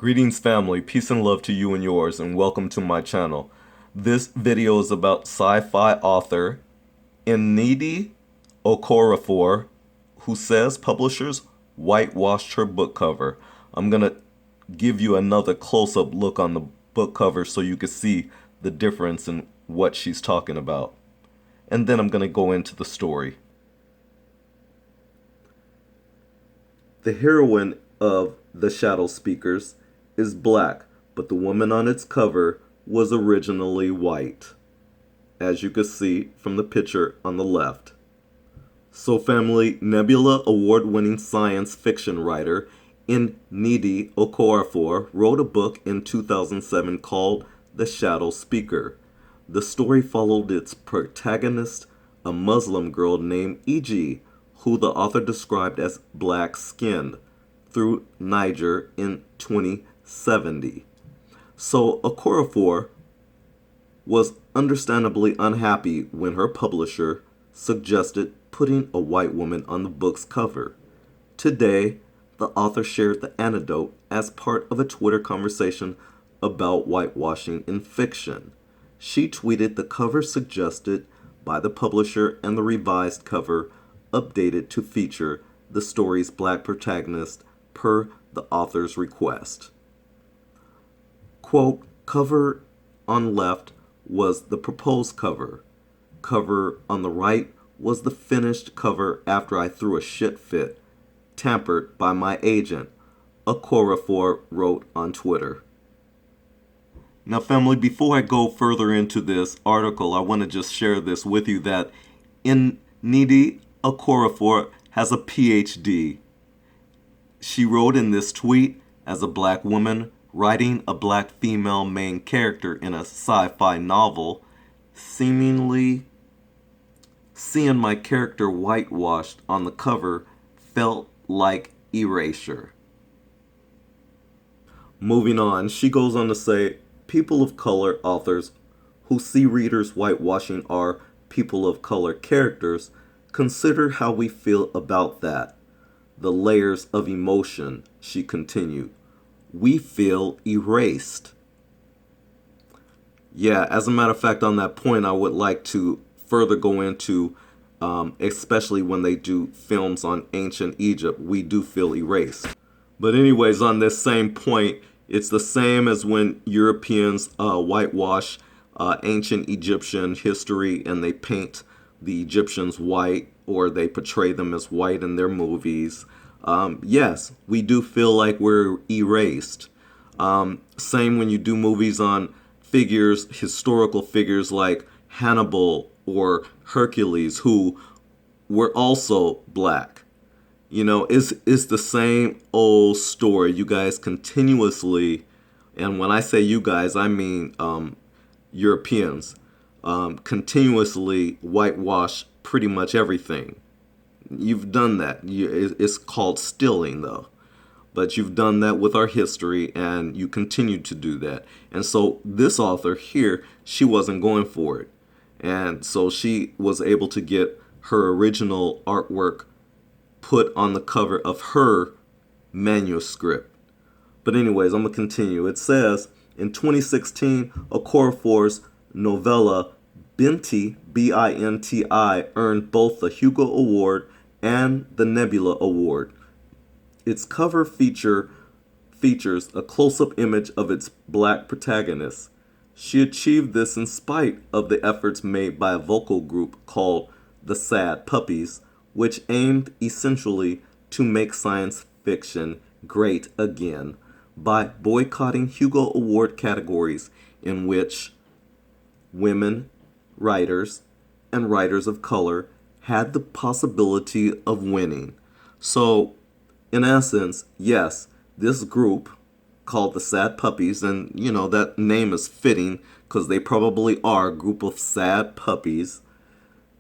Greetings family, peace and love to you and yours, and welcome to my channel. This video is about sci-fi author Nnedi Okorafor, who says publishers whitewashed her book cover. I'm going to give you another close-up look on the book cover so you can see the difference in what she's talking about. And then I'm going to go into the story. The heroine of The Shadow Speakers is black, but the woman on its cover was originally white, as you can see from the picture on the left. So family, Nebula award-winning science fiction writer Nnedi Okorafor wrote a book in 2007 called The Shadow Speaker. The story followed its protagonist, a Muslim girl named E.G., who the author described as black-skinned, through Niger in 2070. So Okorafor was understandably unhappy when her publisher suggested putting a white woman on the book's cover. Today, the author shared the anecdote as part of a Twitter conversation about whitewashing in fiction. She tweeted the cover suggested by the publisher and the revised cover updated to feature the story's black protagonist per the author's request. Quote, cover on left was the proposed cover. Cover on the right was the finished cover after I threw a shit fit, tampered by my agent, Okorafor wrote on Twitter. Now family, before I go further into this article, I want to just share this with you that Nnedi Okorafor has a PhD. She wrote in this tweet, as a black woman writing a black female main character in a sci-fi novel, seemingly seeing my character whitewashed on the cover felt like erasure. Moving on, she goes on to say, people of color authors who see readers whitewashing our people of color characters consider how we feel about that. The layers of emotion, she continued. We feel erased. Yeah, as a matter of fact, on that point, I would like to further go into, especially when they do films on ancient Egypt, we do feel erased. But anyways, on this same point, it's the same as when Europeans whitewash ancient Egyptian history and they paint the Egyptians white, or they portray them as white in their movies. Yes, we do feel like we're erased. Same when you do movies on figures, historical figures like Hannibal or Hercules, who were also black. You know, it's the same old story. You guys continuously, and when I say you guys, I mean Europeans, continuously whitewash pretty much everything. You've done that. It's called stealing, though. But you've done that with our history, and you continue to do that. And so this author here, she wasn't going for it. And so she was able to get her original artwork put on the cover of her manuscript. But anyways, I'm going to continue. It says, in 2016, Okorafor's novella Binti, B-I-N-T-I, earned both the Hugo Award and the Nebula Award. Its cover features a close-up image of its black protagonist. She achieved this in spite of the efforts made by a vocal group called the Sad Puppies, which aimed essentially to make science fiction great again by boycotting Hugo Award categories in which women writers and writers of color had the possibility of winning. So, in essence, yes, this group called the Sad Puppies, and you know, that name is fitting because they probably are a group of sad puppies.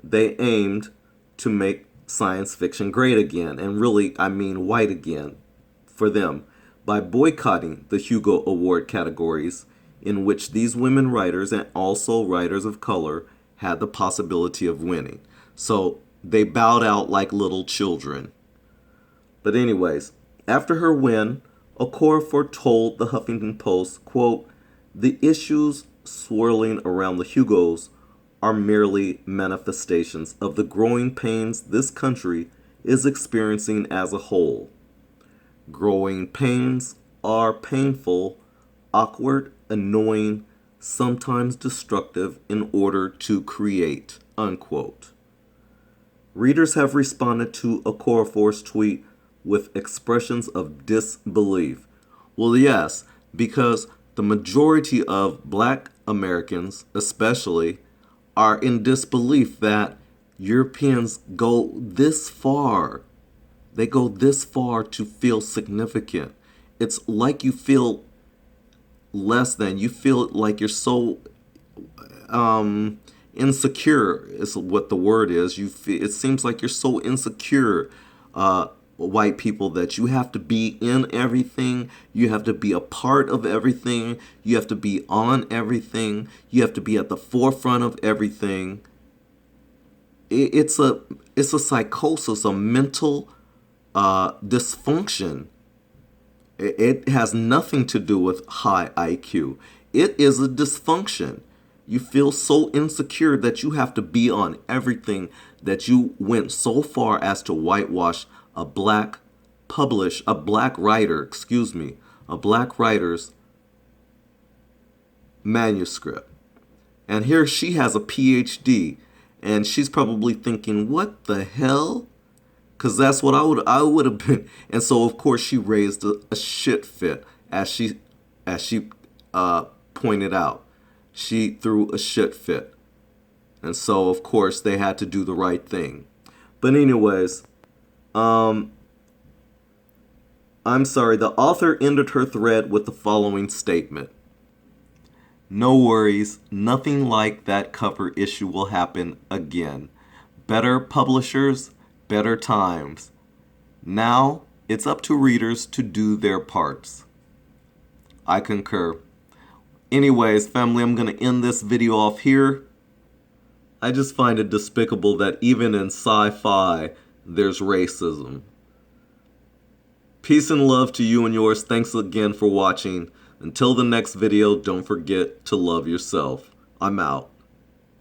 They aimed to make science fiction great again, and really, I mean white again for them, by boycotting the Hugo Award categories in which these women writers and also writers of color had the possibility of winning. So they bowed out like little children. But anyways, after her win, Okorafor told the Huffington Post, quote, "The issues swirling around the Hugos are merely manifestations of the growing pains this country is experiencing as a whole. Growing pains are painful, awkward, annoying, sometimes destructive in order to create," unquote. Readers have responded to Okorafor's tweet with expressions of disbelief. Well, yes, because the majority of black Americans, especially, are in disbelief that Europeans go this far. They go this far to feel significant. It's like you feel less than. You feel like you're so insecure is what the word is. You feel, it seems like you're so insecure, white people, that you have to be in everything, you have to be a part of everything, you have to be on everything, you have to be at the forefront of everything. It's a psychosis, a mental dysfunction. It has nothing to do with high IQ. It is a dysfunction. You feel so insecure that you have to be on everything, that you went so far as to whitewash a black writer's manuscript. And here she has a PhD, and she's probably thinking, what the hell? Because that's what I would have been. And so, of course, she raised a shit fit, as she pointed out. She threw a shit fit. And so, of course, they had to do the right thing. But anyways, I'm sorry, the author ended her thread with the following statement. "No worries, nothing like that cover issue will happen again. Better publishers, better times. Now, it's up to readers to do their parts." I concur. Anyways, family, I'm going to end this video off here. I just find it despicable that even in sci-fi, there's racism. Peace and love to you and yours. Thanks again for watching. Until the next video, don't forget to love yourself. I'm out.